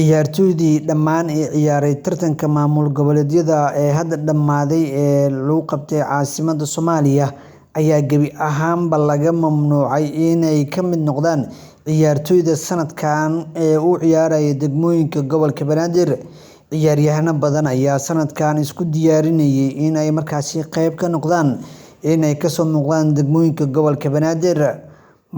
Ciyaartoydii dhammaan ee ciyaaray tartanka maamul goboleedyada ee hadda dhammaaday ee lagu qabtay caasimadda Soomaaliya ayaa gebi ahaanba laga mamnuucay inay ka mid noqdaan ciyaartoyda sanadkan ee u ciyaaraya degmooyinka gobolka Banaadir. Ciyaaryahano badan ayaa sanadkan isku diyaarinayay in ay markaasi qayb ka noqdaan inay kasoo muuqdaan degmooyinka gobolka Banaadir.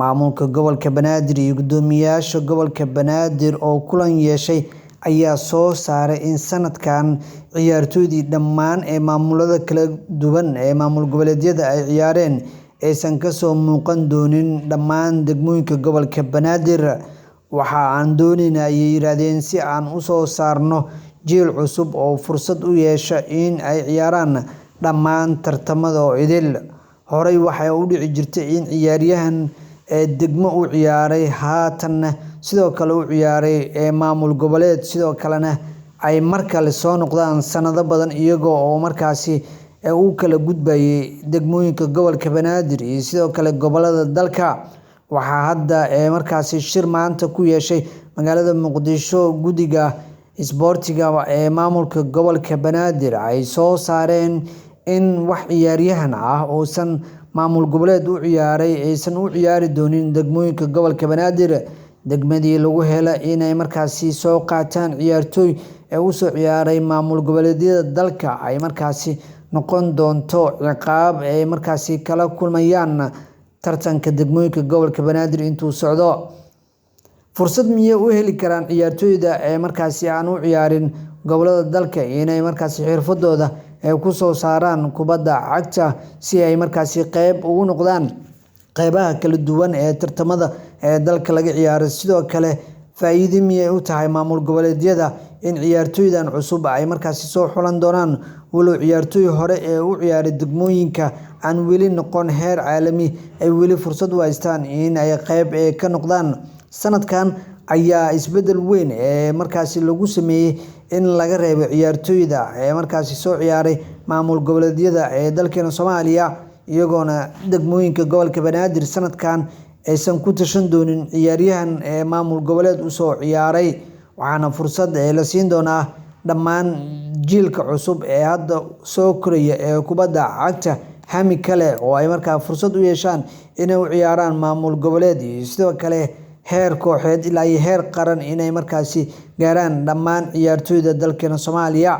Maamulka gobolka Banaadir iyo guddoomiyaasha gobolka Banaadir oo kulan yeeshay ayaa soo saaray in sanadkan ciyaartoydii dhammaan ee maamulada kala duwan ee maamul goboleedyada ay ciyaareen aysan kasoo muuqan doonin dhammaan degmooyinka gobolka Banaadir. Waxa aan doonaynaa ayay yiraahdeen si aan u soo saarno jiil cusub oo fursad u yeesha in ay ciyaaraan dhammaan tartamada oo idil. Horey waxay u dhici jirtay in ciyaaryahan degmo u ciyaaray haatanna sidoo kale u ciyaaray maamul goboleed sidoo kalena ay markale soo noqdaan sanado badan iyagoo oo markaasi u kala gudbayay degmooyinka gobolka Banaadir iyo sidoo kale gobolada dalka. Waxaa hadda markaasi shir maanta ku yeeshay magaalada Muqdisho guddiga isboortiga ee maamulka gobolka Banaadir ay soo saareen in wax ciyaaryahan ah oosan maamul goboleed u ciyaaray aysan u ciyaari doonin degmooyinka gobolka Banaadir. Degmadii lagu helo inay markaasi soo qaataan ciyaartoy ee u soo ciyaaray maamul goboleedyada dalka ay markaasi noqon doonto ciqaab ay markaasi kala kulmayaan tartanka degmooyinka gobolka Banaadir intuu socdo. Fursad miyay u heli karaan ciyaartoyda ee markaasi aan u ciyaarin gobolada dalka inay markaasi xirfadooda ku soo saaraan kubadda cagta si ay markaasi qayb ugu noqdaan qaybaha kala duwan ee tartamada ee dalka laga ciyaaro. Sidoo kale faa'iido miyay u tahay maamul goboleedyada in ciyaartoydan cusub ay markaasi soo xulan doonaan walow ciyaartoy hore ee u ciyaaray degmooyinka aan weli noqon heer caalami ay weli fursad u haystaan in ay qayb ka noqdaan. Sanadkan ayaa isbedel weyn markaasi lagu sameeyay in laga reebo ciyaartoyda markaasi soo ciyaaray maamul goboleedyada ee dalkeena Soomaaliya iyagoona degmooyinka gobolka Banaadir sanadkan aysan ku tashan doonin ciyaaryahan maamul goboleed u soo ciyaaray. Waxaana fursad la siin doonaa dhammaan jiilka cusub ee hadda soo koraya ee kubadda cagta hami kale oo ay markaa fursad u yeeshaan inay u ciyaaraan maamul goboleed iyo sidoo kale heer kooxeed ilaa heer qaran inay markaasi gaaraan dhammaan ciyaartoyda dalkeena Soomaaliya.